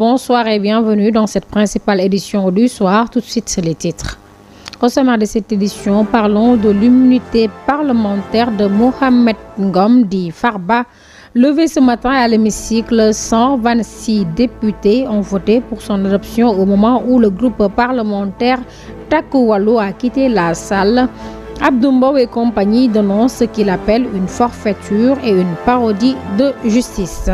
Bonsoir et bienvenue dans cette principale édition du soir. Tout de suite, c'est les titres. Au sommaire de cette édition, parlons de l'immunité parlementaire de Mohamed Ngom, dit Farba. Levé ce matin à l'hémicycle, 126 députés ont voté pour son adoption au moment où le groupe parlementaire Takku Wallu a quitté la salle. Abdou Mbow et compagnie dénoncent ce qu'il appelle une forfaiture et une parodie de justice.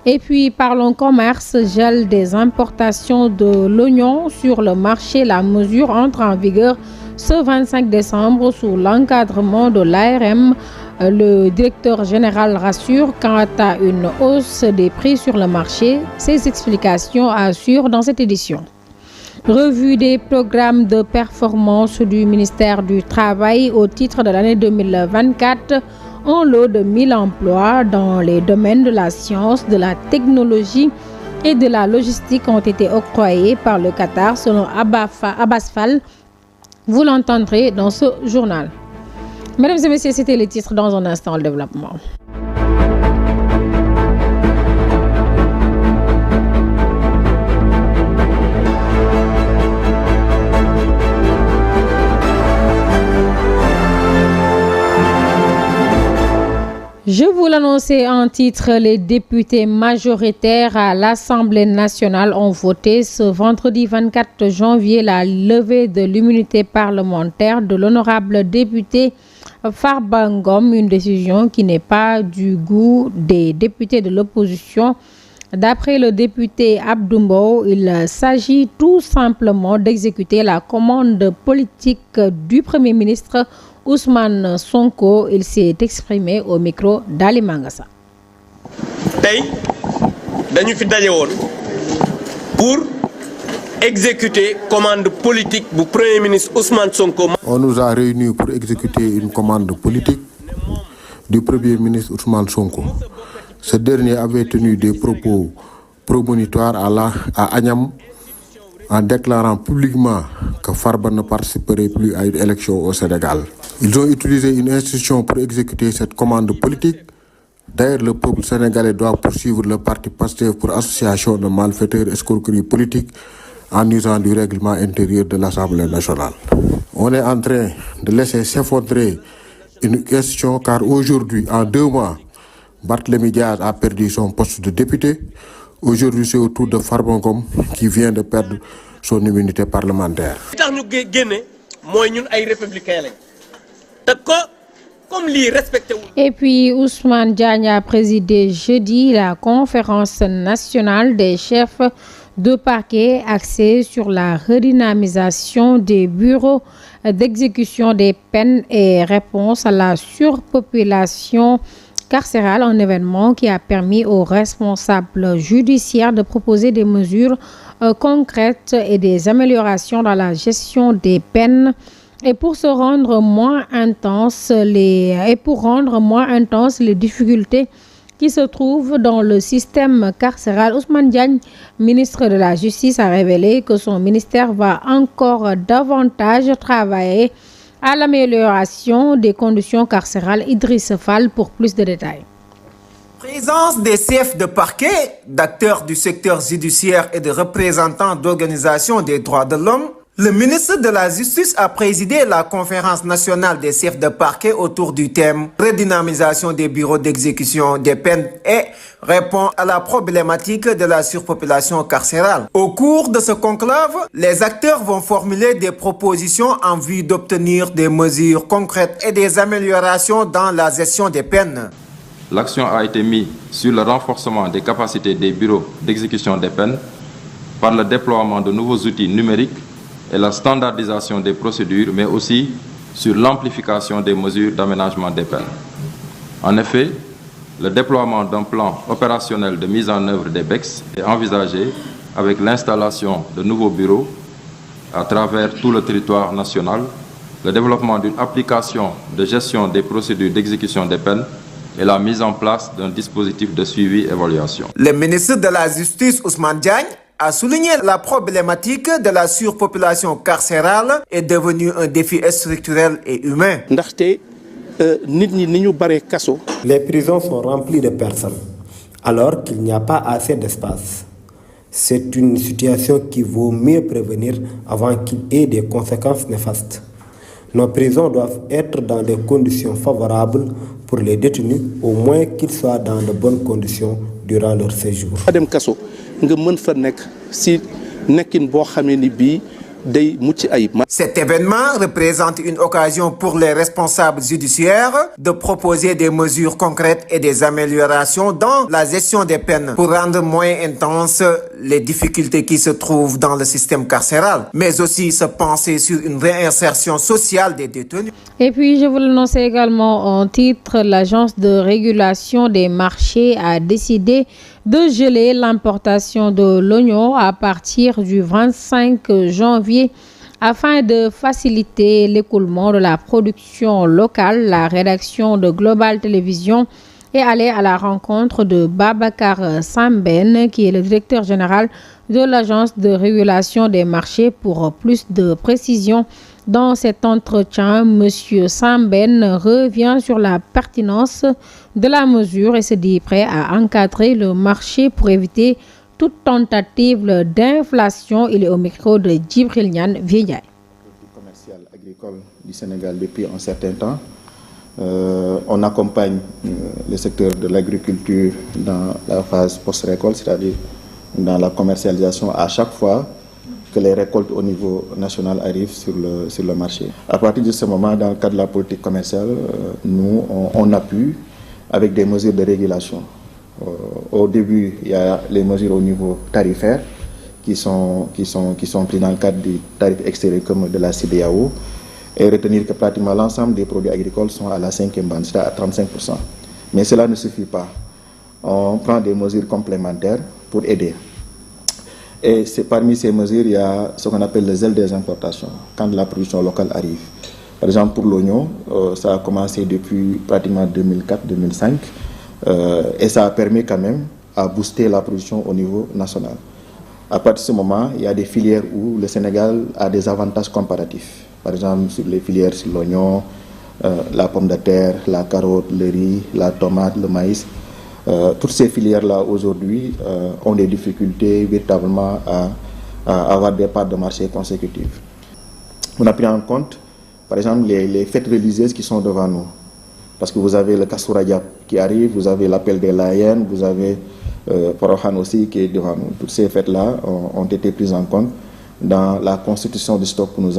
Et puis parlons commerce, gel des importations de l'oignon sur le marché. La mesure entre en vigueur ce 25 décembre sous l'encadrement de l'ARM. Le directeur général rassure quant à une hausse des prix sur le marché. Ses explications assurent dans cette édition. Revue des programmes de performance du ministère du Travail au titre de l'année 2024. Un lot de 1000 emplois dans les domaines de la science, de la technologie et de la logistique ont été octroyés par le Qatar selon Abbas Fall. Vous l'entendrez dans ce journal. Mesdames et messieurs, c'était les titres. Dans un instant, le développement. Je vous l'annonçais en titre, les députés majoritaires à l'Assemblée nationale ont voté ce vendredi 24 janvier la levée de l'immunité parlementaire de l'honorable député Farba Ngom, une décision qui n'est pas du goût des députés de l'opposition. D'après le député Abdou Mbow, il s'agit tout simplement d'exécuter la commande politique du Premier ministre Ousmane Sonko. Il s'est exprimé au micro d'Ali Mangassa. Nous sommes pour exécuter la commande politique du Premier ministre Ousmane Sonko. On nous a réunis pour exécuter une commande politique du Premier ministre Ousmane Sonko. Ce dernier avait tenu des propos prémonitoires à Agnam en déclarant publiquement que Farba ne participerait plus à une élection au Sénégal. Ils ont utilisé une institution pour exécuter cette commande politique. D'ailleurs, le peuple sénégalais doit poursuivre le parti Pastef pour association de malfaiteurs escroquerie politique en usant du règlement intérieur de l'Assemblée nationale. On est en train de laisser s'effondrer une question car aujourd'hui, en 2 mois, Barthélémy Diaz a perdu son poste de député. Aujourd'hui, c'est au tour de Farba Ngom qui vient de perdre son immunité parlementaire. Et puis, Ousmane Diagne a présidé jeudi la conférence nationale des chefs de parquet axée sur la redynamisation des bureaux d'exécution des peines et réponse à la surpopulation carcérale, un événement qui a permis aux responsables judiciaires de proposer des mesures concrètes et des améliorations dans la gestion des peines. Et pour rendre moins intenses les difficultés qui se trouvent dans le système carcéral, Ousmane Diagne, ministre de la Justice, a révélé que son ministère va encore davantage travailler à l'amélioration des conditions carcérales. Idriss Fall pour plus de détails. Présence des chefs de parquet, d'acteurs du secteur judiciaire et de représentants d'organisations des droits de l'homme, le ministre de la Justice a présidé la conférence nationale des chefs de parquet autour du thème redynamisation des bureaux d'exécution des peines et répond à la problématique de la surpopulation carcérale. Au cours de ce conclave, les acteurs vont formuler des propositions en vue d'obtenir des mesures concrètes et des améliorations dans la gestion des peines. L'accent a été mis sur le renforcement des capacités des bureaux d'exécution des peines par le déploiement de nouveaux outils numériques et la standardisation des procédures, mais aussi sur l'amplification des mesures d'aménagement des peines. En effet, le déploiement d'un plan opérationnel de mise en œuvre des BEX est envisagé avec l'installation de nouveaux bureaux à travers tout le territoire national, le développement d'une application de gestion des procédures d'exécution des peines et la mise en place d'un dispositif de suivi et évaluation. Le ministre de la Justice, Ousmane Diagne, a souligné la problématique de la surpopulation carcérale est devenue un défi structurel et humain. Les prisons sont remplies de personnes, alors qu'il n'y a pas assez d'espace. C'est une situation qu'il vaut mieux prévenir avant qu'il ait des conséquences néfastes. Nos prisons doivent être dans des conditions favorables pour les détenus, au moins qu'ils soient dans de bonnes conditions durant leur séjour. Cet événement représente une occasion pour les responsables judiciaires de proposer des mesures concrètes et des améliorations dans la gestion des peines pour rendre moins intenses les difficultés qui se trouvent dans le système carcéral, mais aussi se pencher sur une réinsertion sociale des détenus. Et puis, je vous l'annonce également en titre, l'Agence de régulation des marchés a décidé de geler l'importation de l'oignon à partir du 25 janvier afin de faciliter l'écoulement de la production locale. La rédaction de Global Télévision est allée à la rencontre de Babacar Samben, qui est le directeur général de l'Agence de régulation des marchés, pour plus de précisions. Dans cet entretien, M. Samben revient sur la pertinence de la mesure et se dit prêt à encadrer le marché pour éviter toute tentative d'inflation. Il est au micro de Djibril Niane Vieillay. Commercial agricole du Sénégal depuis un certain temps. On accompagne le secteur de l'agriculture dans la phase post-récolte, c'est-à-dire dans la commercialisation à chaque fois que les récoltes au niveau national arrivent sur le marché. À partir de ce moment, dans le cadre de la politique commerciale, nous, on appuie avec des mesures de régulation. Au début, il y a les mesures au niveau tarifaire qui sont prises dans le cadre du tarif extérieur comme de la CEDEAO, et retenir que pratiquement l'ensemble des produits agricoles sont à la 5e bande, c'est-à-dire à 35%. Mais cela ne suffit pas. On prend des mesures complémentaires pour aider. Et parmi ces mesures, il y a ce qu'on appelle le zèle des importations, quand la production locale arrive. Par exemple, pour l'oignon, ça a commencé depuis pratiquement 2004-2005, et ça a permis quand même à booster la production au niveau national. À partir de ce moment, il y a des filières où le Sénégal a des avantages comparatifs. Par exemple, sur les filières sur l'oignon, la pomme de terre, la carotte, le riz, la tomate, le maïs. Toutes ces filières-là, aujourd'hui, ont des difficultés véritablement à avoir des parts de marché consécutives. On a pris en compte, par exemple, les fêtes religieuses qui sont devant nous. Parce que vous avez le Kassouradiab qui arrive, vous avez l'appel des Layennes, vous avez Porohan aussi qui est devant nous. Toutes ces fêtes-là ont été prises en compte dans la constitution du stock que nous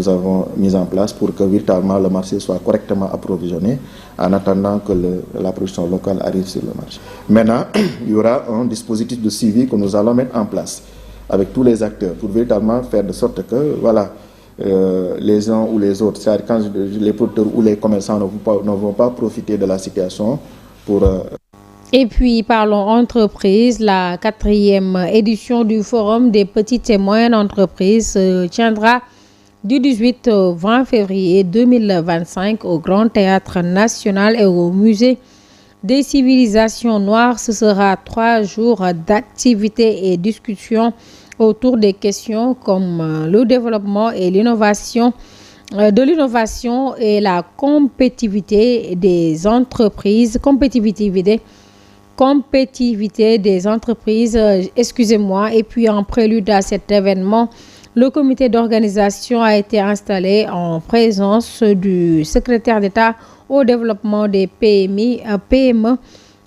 avons mis en place pour que véritablement le marché soit correctement approvisionné en attendant que la production locale arrive sur le marché. Maintenant, il y aura un dispositif de suivi que nous allons mettre en place avec tous les acteurs pour véritablement faire de sorte que les uns ou les autres, c'est-à-dire quand les producteurs ou les commerçants ne vont pas profiter de la situation pour... Et puis, parlons entreprise. La 4e édition du Forum des petites et moyennes entreprises tiendra du 18 au 20 février 2025 au Grand Théâtre National et au Musée des civilisations noires. Ce sera 3 jours d'activités et discussions autour des questions comme le développement et l'innovation, et la compétitivité des entreprises, Et puis, en prélude à cet événement, le comité d'organisation a été installé en présence du secrétaire d'État au développement des PME.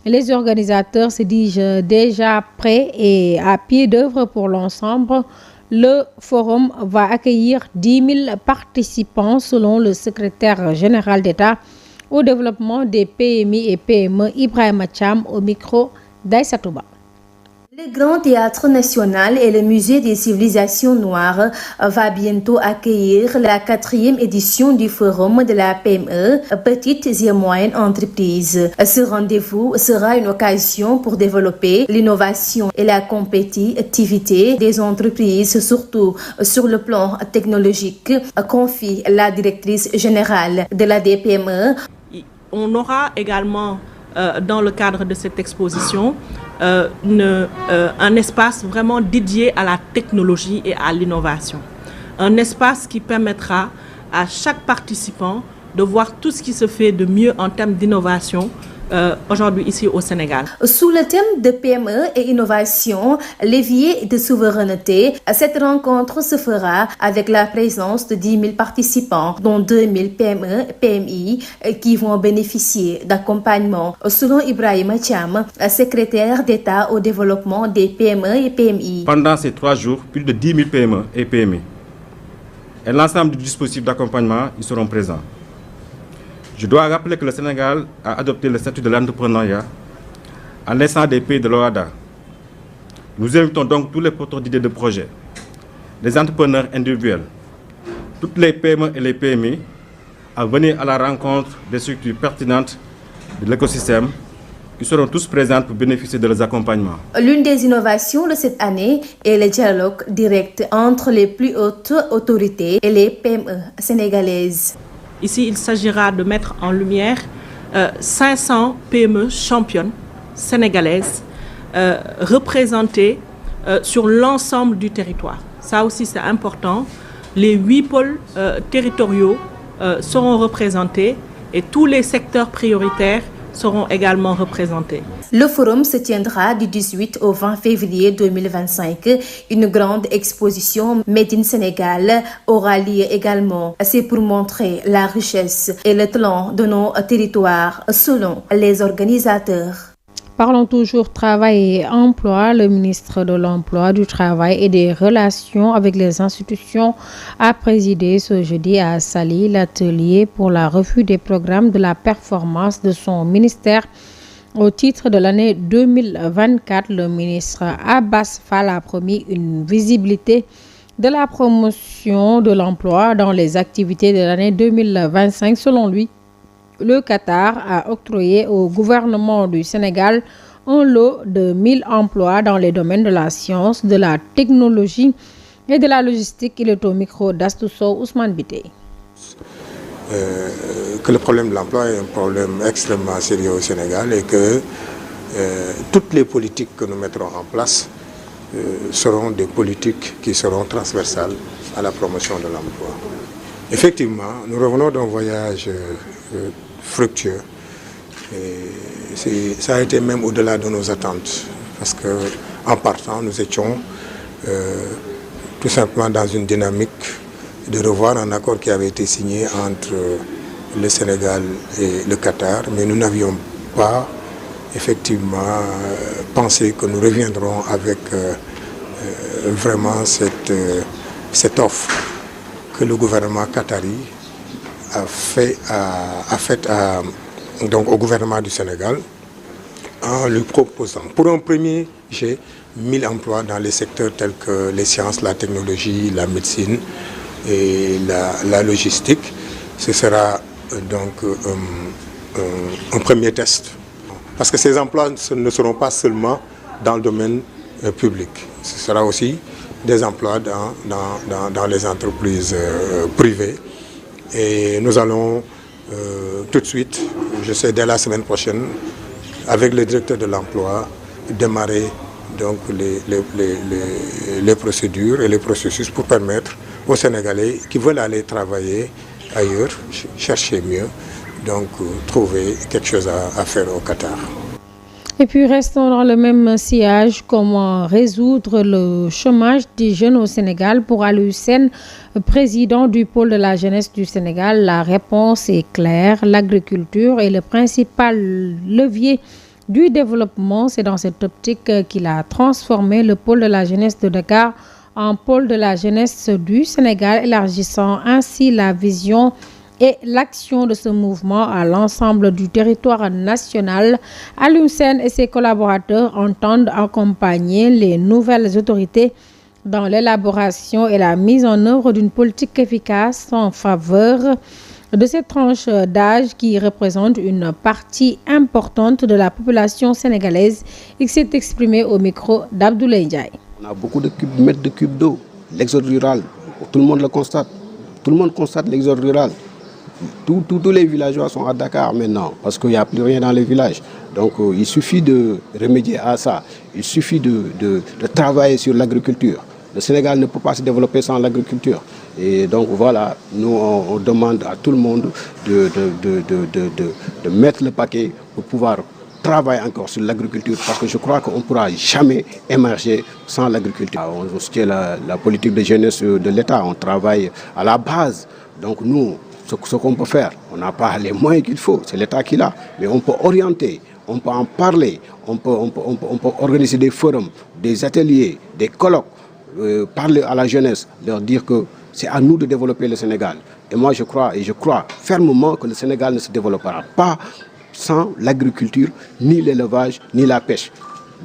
Les organisateurs se disent déjà prêts et à pied d'œuvre pour l'ensemble. Le forum va accueillir 10 000 participants selon le secrétaire général d'État au développement des PMI et PME, Ibrahima Cham, au micro d'Aïsatouba. Le Grand Théâtre National et le Musée des civilisations noires va bientôt accueillir la 4e édition du Forum de la PME, petites et moyennes entreprises. Ce rendez-vous sera une occasion pour développer l'innovation et la compétitivité des entreprises, surtout sur le plan technologique, confie la directrice générale de la DPME. On aura également, dans le cadre de cette exposition, un espace vraiment dédié à la technologie et à l'innovation. Un espace qui permettra à chaque participant de voir tout ce qui se fait de mieux en termes d'innovation aujourd'hui ici au Sénégal. Sous le thème de PME et innovation, levier de souveraineté, cette rencontre se fera avec la présence de 10 000 participants, dont 2 000 PME, PMI, qui vont bénéficier d'accompagnement. Selon Ibrahima Thiam, secrétaire d'État au développement des PME et PMI. Pendant ces 3 jours, plus de 10 000 PME et PMI et l'ensemble du dispositif d'accompagnement, ils seront présents. Je dois rappeler que le Sénégal a adopté le statut de l'entrepreneuriat en laissant des pays de l'OHADA. Nous invitons donc tous les porteurs d'idées de projets, les entrepreneurs individuels, toutes les PME et les PMI à venir à la rencontre des structures pertinentes de l'écosystème qui seront tous présentes pour bénéficier de leurs accompagnements. L'une des innovations de cette année est le dialogue direct entre les plus hautes autorités et les PME sénégalaises. Ici, il s'agira de mettre en lumière 500 PME championnes sénégalaises représentées sur l'ensemble du territoire. Ça aussi, c'est important. Les 8 pôles territoriaux seront représentés et tous les secteurs prioritaires seront également représentés. Le forum se tiendra du 18 au 20 février 2025. Une grande exposition Made in Sénégal aura lieu également. C'est pour montrer la richesse et le talent de nos territoires selon les organisateurs. Parlons toujours travail et emploi. Le ministre de l'Emploi, du Travail et des Relations avec les institutions a présidé ce jeudi à Saly l'atelier pour la revue des programmes de la performance de son ministère au titre de l'année 2024. Le ministre Abbas Fall a promis une visibilité de la promotion de l'emploi dans les activités de l'année 2025. Selon lui, le Qatar a octroyé au gouvernement du Sénégal un lot de 1000 emplois dans les domaines de la science, de la technologie et de la logistique. Il est au micro d'Astousso Ousmane Bité. Que le problème de l'emploi est un problème extrêmement sérieux au Sénégal et que toutes les politiques que nous mettrons en place seront des politiques qui seront transversales à la promotion de l'emploi. Effectivement, nous revenons d'un voyage fructueux. Et ça a été même au-delà de nos attentes parce qu'en partant, nous étions tout simplement dans une dynamique de revoir un accord qui avait été signé entre le Sénégal et le Qatar, mais nous n'avions pas effectivement pensé que nous reviendrons avec vraiment cette offre que le gouvernement qatari a fait donc au gouvernement du Sénégal en lui proposant pour un premier jet 1000 emplois dans les secteurs tels que les sciences, la technologie, la médecine et la logistique. Ce sera donc un premier test. Parce que ces emplois ne seront pas seulement dans le domaine public. Ce sera aussi des emplois dans les entreprises privées. Et nous allons tout de suite, je sais dès la semaine prochaine, avec le directeur de l'emploi, démarrer donc les procédures et les processus pour permettre aux Sénégalais qui veulent aller travailler ailleurs, chercher mieux, donc trouver quelque chose à faire au Qatar. Et puis restons dans le même sillage. Comment résoudre le chômage des jeunes au Sénégal? Pour Aliou Sène, président du pôle de la jeunesse du Sénégal, la réponse est claire. L'agriculture est le principal levier du développement. C'est dans cette optique qu'il a transformé le pôle de la jeunesse de Dakar en pôle de la jeunesse du Sénégal, élargissant ainsi la vision et l'action de ce mouvement à l'ensemble du territoire national. Aliou Sène et ses collaborateurs entendent accompagner les nouvelles autorités dans l'élaboration et la mise en œuvre d'une politique efficace en faveur de cette tranche d'âge qui représente une partie importante de la population sénégalaise. Il s'est exprimé au micro d'Abdoulaye Ndiaye. On a beaucoup de mètres de cubes d'eau, l'exode rural, tout le monde le constate. Tout le monde constate l'exode rural. Tous les villageois sont à Dakar maintenant parce qu'il n'y a plus rien dans les villages. Donc il suffit de remédier à ça. Il suffit de travailler sur l'agriculture. Le Sénégal ne peut pas se développer sans l'agriculture. Et donc voilà, nous on demande à tout le monde de mettre le paquet pour pouvoir travailler encore sur l'agriculture, parce que je crois qu'on ne pourra jamais émerger sans l'agriculture. On soutient la politique de jeunesse de l'État, on travaille à la base. Donc nous, ce qu'on peut faire, on n'a pas les moyens qu'il faut, c'est l'État qui l'a, mais on peut orienter, on peut en parler, on peut organiser des forums, des ateliers, des colloques, parler à la jeunesse, leur dire que c'est à nous de développer le Sénégal. Et moi je crois fermement que le Sénégal ne se développera pas sans l'agriculture, ni l'élevage, ni la pêche.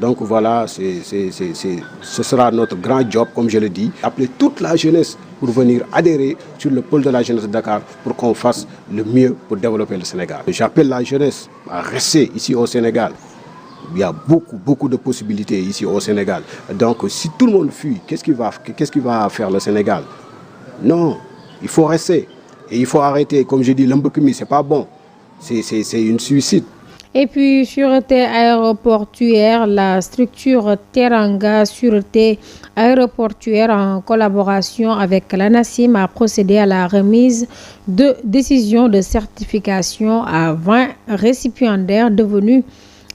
Donc voilà, ce sera notre grand job, comme je le dis. Appeler toute la jeunesse pour venir adhérer sur le pôle de la jeunesse de Dakar pour qu'on fasse le mieux pour développer le Sénégal. J'appelle la jeunesse à rester ici au Sénégal. Il y a beaucoup de possibilités ici au Sénégal. Donc si tout le monde fuit, qu'est-ce qui va faire le Sénégal? Non, il faut rester. Et il faut arrêter, comme je dis, l'Mbekumi, c'est pas bon. C'est une suicide. Et puis, sûreté aéroportuaire, la structure Teranga Sûreté aéroportuaire, en collaboration avec l'ANACIM, a procédé à la remise de décisions de certification à 20 récipiendaires devenus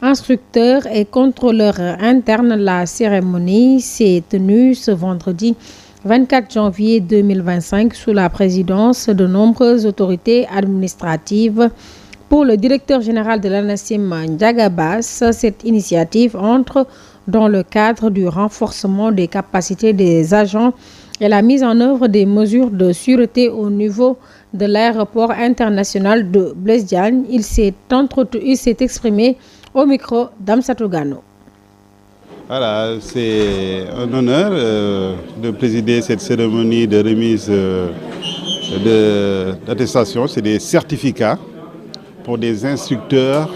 instructeurs et contrôleurs internes. La cérémonie s'est tenue ce vendredi 24 janvier 2025 sous la présidence de nombreuses autorités administratives. Pour le directeur général de l'ANACIM, Ndiaga Bass, cette initiative entre dans le cadre du renforcement des capacités des agents et la mise en œuvre des mesures de sûreté au niveau de l'aéroport international de Blaise Diagne. Il s'est exprimé au micro d'Amsatou Gano. Voilà, c'est un honneur de présider cette cérémonie de remise d'attestation. C'est des certificats pour des instructeurs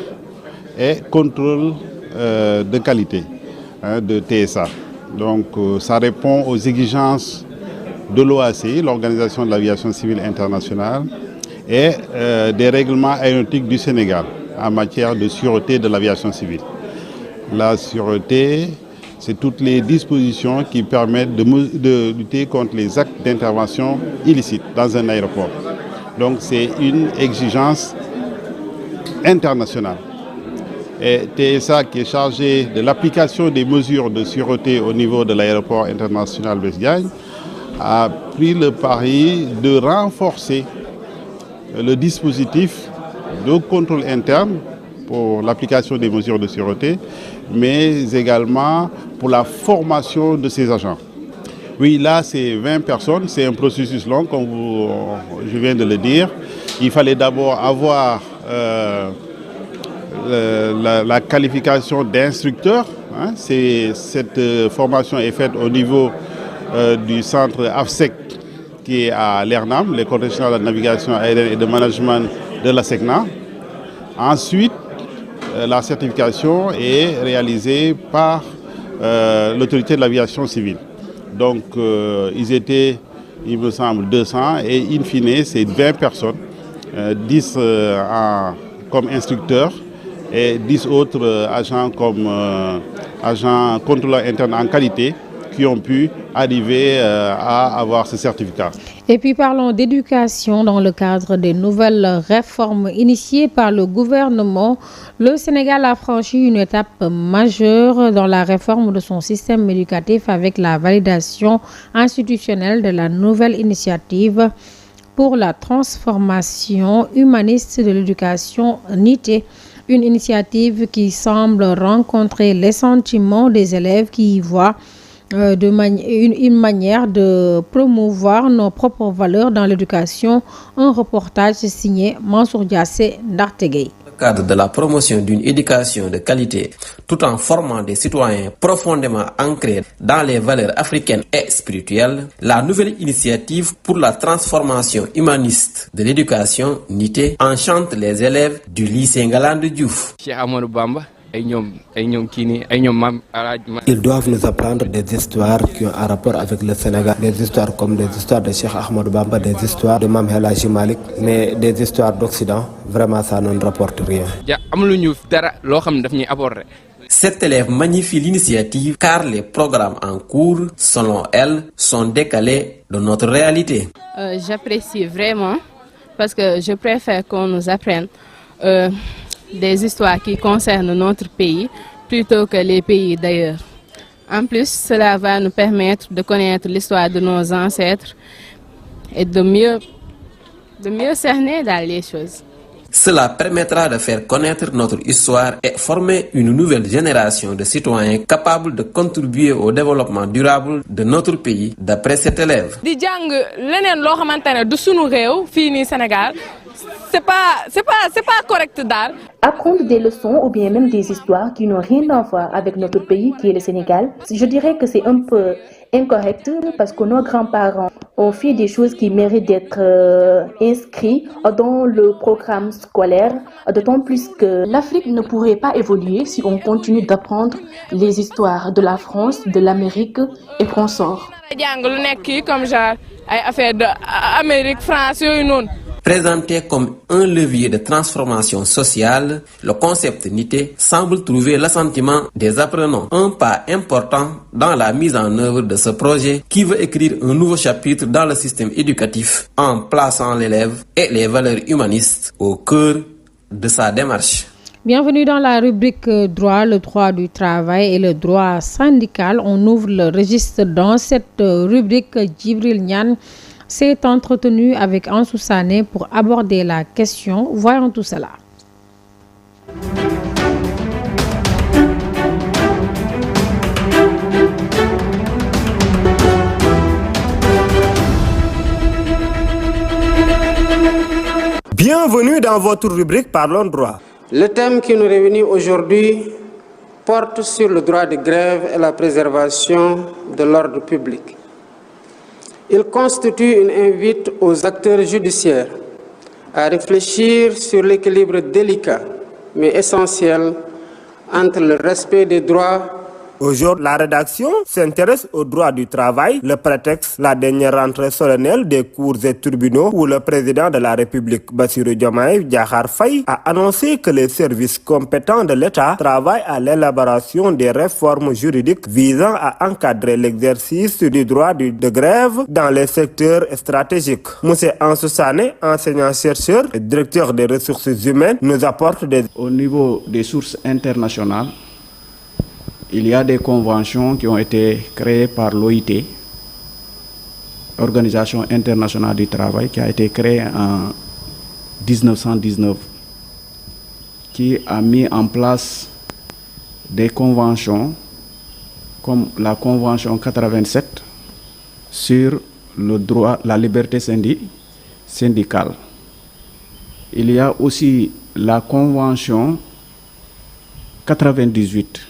et contrôle de qualité de TSA. Donc ça répond aux exigences de l'OACI, l'Organisation de l'Aviation Civile Internationale, et des règlements aéronautiques du Sénégal en matière de sûreté de l'aviation civile. La sûreté, c'est toutes les dispositions qui permettent de lutter contre les actes d'intervention illicites dans un aéroport. Donc c'est une exigence internationale. Et TSA, qui est chargé de l'application des mesures de sûreté au niveau de l'aéroport international Blaise Diagne, a pris le pari de renforcer le dispositif de contrôle interne pour l'application des mesures de sûreté, mais également pour la formation de ses agents. Oui, là, c'est 20 personnes, c'est un processus long, comme je viens de le dire. Il fallait d'abord avoir la qualification d'instructeur. Cette formation est faite au niveau du centre AFSEC qui est à l'ERNAM, l'École nationale de navigation aérienne et de management de la SECNA. Ensuite, la certification est réalisée par l'autorité de l'aviation civile. Donc, ils étaient, il me semble, 200 et in fine, c'est 20 personnes, 10 comme instructeurs et 10 autres agents comme agents contrôleurs internes en qualité qui ont pu arriver à avoir ce certificat. Et puis parlons d'éducation dans le cadre des nouvelles réformes initiées par le gouvernement. Le Sénégal a franchi une étape majeure dans la réforme de son système éducatif avec la validation institutionnelle de la nouvelle initiative pour la transformation humaniste de l'éducation NITE. Une initiative qui semble rencontrer les sentiments des élèves qui y voient une manière de promouvoir nos propres valeurs dans l'éducation. Un reportage signé Mansour Diassé Ndartegei. Cadre de la promotion d'une éducation de qualité tout en formant des citoyens profondément ancrés dans les valeurs africaines et spirituelles, la nouvelle initiative pour la transformation humaniste de l'éducation NITE enchante les élèves du lycée Ngalandou Diouf. Ils doivent nous apprendre des histoires qui ont un rapport avec le Sénégal, des histoires comme des histoires de Cheikh Ahmadou Bamba, des histoires de Mame El Hadji Malick, mais des histoires d'Occident, vraiment ça ne rapporte rien. Cet élève magnifie l'initiative car les programmes en cours, selon elle, sont décalés de notre réalité. J'apprécie vraiment parce que je préfère qu'on nous apprenne des histoires qui concernent notre pays plutôt que les pays d'ailleurs. En plus, cela va nous permettre de connaître l'histoire de nos ancêtres et de mieux cerner dans les choses. Cela permettra de faire connaître notre histoire et former une nouvelle génération de citoyens capables de contribuer au développement durable de notre pays, d'après cet élève. Di jàng leneen loo xamantene du sunu réew fii nii Sénégal c'est pas correct daal. Apprendre des leçons ou bien même des histoires qui n'ont rien à voir avec notre pays qui est le Sénégal, je dirais que c'est un peu incorrect parce que nos grands-parents ont fait des choses qui méritent d'être inscrits dans le programme scolaire, d'autant plus que l'Afrique ne pourrait pas évoluer si on continue d'apprendre les histoires de la France, de l'Amérique et consorts. Jàng lu nekk comme genre ay affaire de Amérique, France yooyu noonu. Présenté comme un levier de transformation sociale, le concept NITE semble trouver l'assentiment des apprenants. Un pas important dans la mise en œuvre de ce projet qui veut écrire un nouveau chapitre dans le système éducatif en plaçant l'élève et les valeurs humanistes au cœur de sa démarche. Bienvenue dans la rubrique droit, le droit du travail et le droit syndical. On ouvre le registre dans cette rubrique. Djibril Niane s'est entretenu avec Ansou Sané pour aborder la question. Voyons tout cela. Bienvenue dans votre rubrique Parlons droit. Le thème qui nous réunit aujourd'hui porte sur le droit de grève et la préservation de l'ordre public. Il constitue une invite aux acteurs judiciaires à réfléchir sur l'équilibre délicat mais essentiel entre le respect des droits. Aujourd'hui, la rédaction s'intéresse au droit du travail, le prétexte, la dernière rentrée solennelle des cours et tribunaux où le président de la République, Bassirou Diomaye Diakhar Faye, a annoncé que les services compétents de l'État travaillent à l'élaboration des réformes juridiques visant à encadrer l'exercice du droit de grève dans les secteurs stratégiques. Monsieur Ansou Sané, enseignant-chercheur et directeur des ressources humaines, nous apporte des... Au niveau des sources internationales, il y a des conventions qui ont été créées par l'OIT, Organisation internationale du travail, qui a été créée en 1919, qui a mis en place des conventions comme la Convention 87 sur le droit, la liberté syndicale. Il y a aussi la Convention 98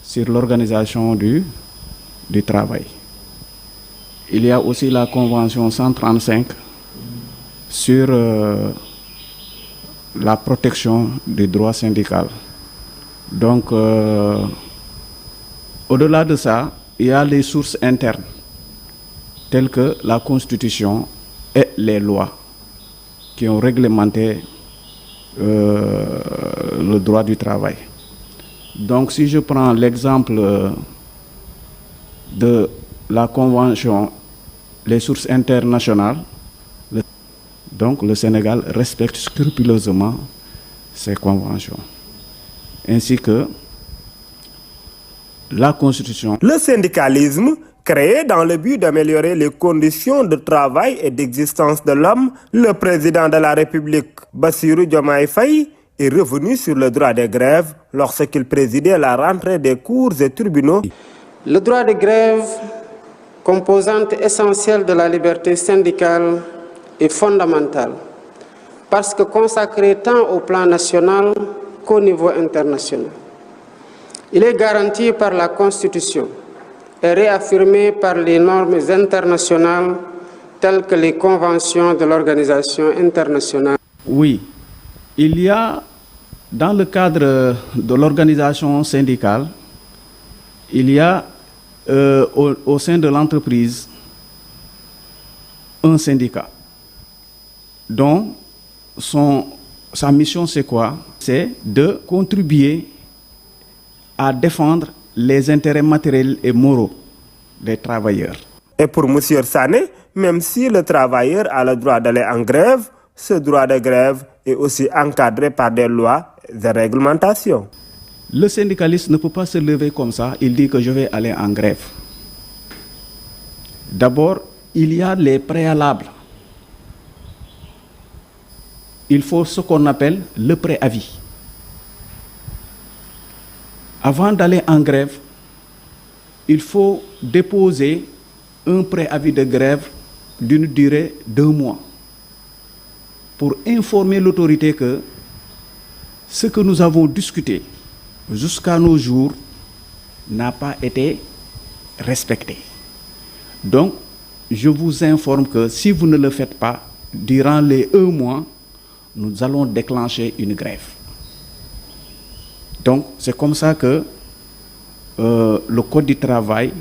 sur l'organisation du travail. Il y a aussi la Convention 135 sur la protection du droit syndical. Donc, au-delà de ça, il y a les sources internes, telles que la Constitution et les lois qui ont réglementé le droit du travail. Donc, si je prends l'exemple de la Convention, les sources internationales, donc le Sénégal respecte scrupuleusement ces conventions, ainsi que la Constitution. Le syndicalisme, créé dans le but d'améliorer les conditions de travail et d'existence de l'homme, le président de la République, Bassirou Diomaye Faye, est revenu sur le droit de grève lorsqu'il présidait la rentrée des cours et tribunaux. Le droit de grève, composante essentielle de la liberté syndicale, est fondamental parce que consacré tant au plan national qu'au niveau international. Il est garanti par la Constitution et réaffirmé par les normes internationales telles que les conventions de l'Organisation internationale. Oui. Il y a, dans le cadre de l'organisation syndicale, il y a au sein de l'entreprise un syndicat dont sa mission c'est quoi? C'est de contribuer à défendre les intérêts matériels et moraux des travailleurs. Et pour M. Sané, même si le travailleur a le droit d'aller en grève, ce droit de grève est aussi encadré par des lois et réglementations. Le syndicaliste ne peut pas se lever comme ça, il dit que je vais aller en grève. D'abord, il y a les préalables. Il faut ce qu'on appelle le préavis. Avant d'aller en grève, il faut déposer un préavis de grève d'une durée de 2 mois pour informer l'autorité que ce que nous avons discuté jusqu'à nos jours n'a pas été respecté. Donc, je vous informe que si vous ne le faites pas, durant les 1 mois, nous allons déclencher une grève. Donc, c'est comme ça que le Code du travail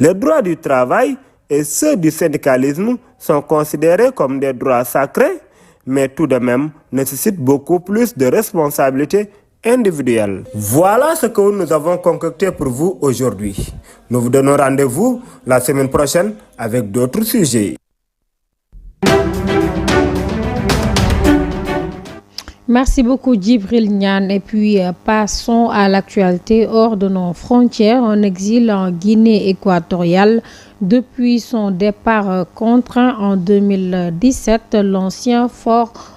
Les droits du travail et ceux du syndicalisme sont considérés comme des droits sacrés, mais tout de même nécessitent beaucoup plus de responsabilités individuelles. Voilà ce que nous avons concocté pour vous aujourd'hui. Nous vous donnons rendez-vous la semaine prochaine avec d'autres sujets. Merci beaucoup Djibril Niane. Et puis passons à l'actualité hors de nos frontières. En exil en Guinée équatoriale depuis son départ contraint en 2017, l'ancien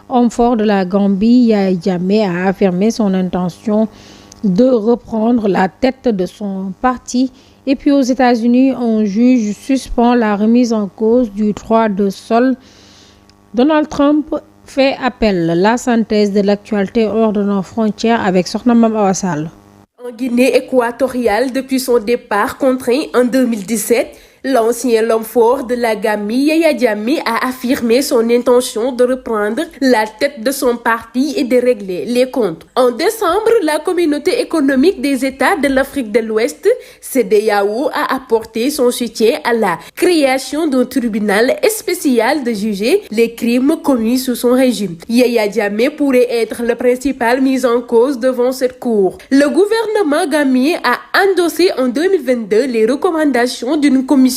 homme fort de la Gambie, Yaya Jammeh, a affirmé son intention de reprendre la tête de son parti. Et puis aux États-Unis, un juge suspend la remise en cause du droit de sol. Donald Trump fait appel. La synthèse de l'actualité hors de nos frontières avec Sokhna Mame Awa Sall. En Guinée équatoriale, depuis son départ contraint en 2017, l'ancien homme fort de la Gambie, Yaya Jammeh, a affirmé son intention de reprendre la tête de son parti et de régler les comptes. En décembre, la Communauté économique des États de l'Afrique de l'Ouest, CEDEAO, a apporté son soutien à la création d'un tribunal spécial de juger les crimes commis sous son régime. Yaya Jammeh pourrait être le principal mis en cause devant cette cour. Le gouvernement gambien a endossé en 2022 les recommandations d'une commission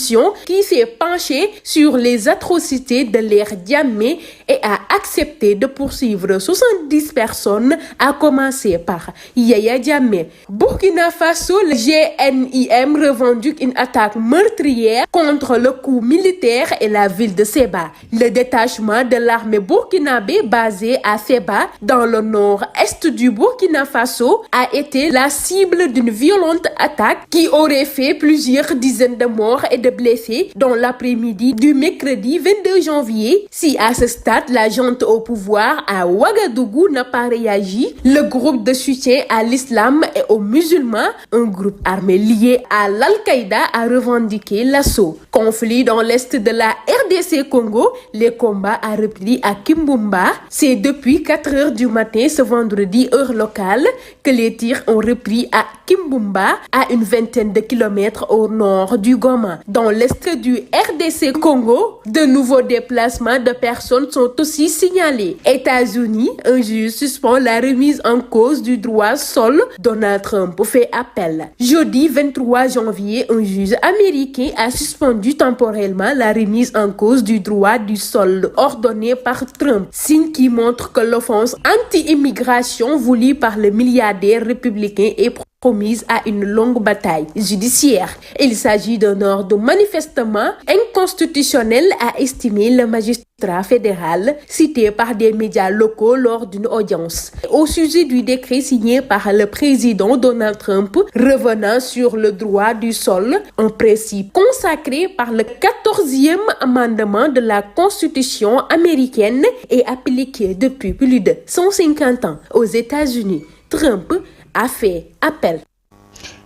qui s'est penchée sur les atrocités de l'ère Jammeh et a accepté de poursuivre 70 personnes, à commencer par Yaya Jammeh. Burkina Faso, le GNIM revendique une attaque meurtrière contre le coup militaire et la ville de Seba. Le détachement de l'armée burkinabé basé à Seba, dans le nord-est du Burkina Faso, a été la cible d'une violente attaque qui aurait fait plusieurs dizaines de morts et de blessés dans l'après-midi du mercredi 22 janvier. Si à ce stade, la junte au pouvoir à Ouagadougou n'a pas réagi, le groupe de soutien à l'islam et aux musulmans, un groupe armé lié à l'Al-Qaïda, a revendiqué l'assaut. Conflit dans l'est de la RDC Congo, les combats ont repris à Kimbumba. C'est depuis 4 heures du matin ce vendredi, heure locale, que les tirs ont repris à Kimbumba, à une vingtaine de kilomètres au nord du Goma. Dans l'est du RDC Congo, de nouveaux déplacements de personnes sont aussi signalés. États-Unis, un juge suspend la remise en cause du droit sol. Donald Trump fait appel. Jeudi 23 janvier, un juge américain a suspendu temporairement la remise en cause du droit du sol ordonné par Trump, signe qui montre que l'offense anti-immigration voulue par le milliardaire républicain est promise à une longue bataille judiciaire. Il s'agit d'un ordre manifestement inconstitutionnel, a estimé le magistrat fédéral cité par des médias locaux lors d'une audience. Au sujet du décret signé par le président Donald Trump revenant sur le droit du sol, un principe consacré par le 14e amendement de la Constitution américaine et appliqué depuis plus de 150 ans aux États-Unis, Trump a fait appel.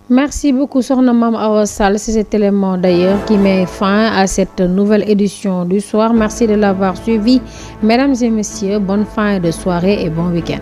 Merci beaucoup Sokhna Mame Awa Sall, c'est cet élément d'ailleurs qui met fin à cette nouvelle édition du soir. Merci de l'avoir suivi. Mesdames et messieurs, bonne fin de soirée et bon week-end.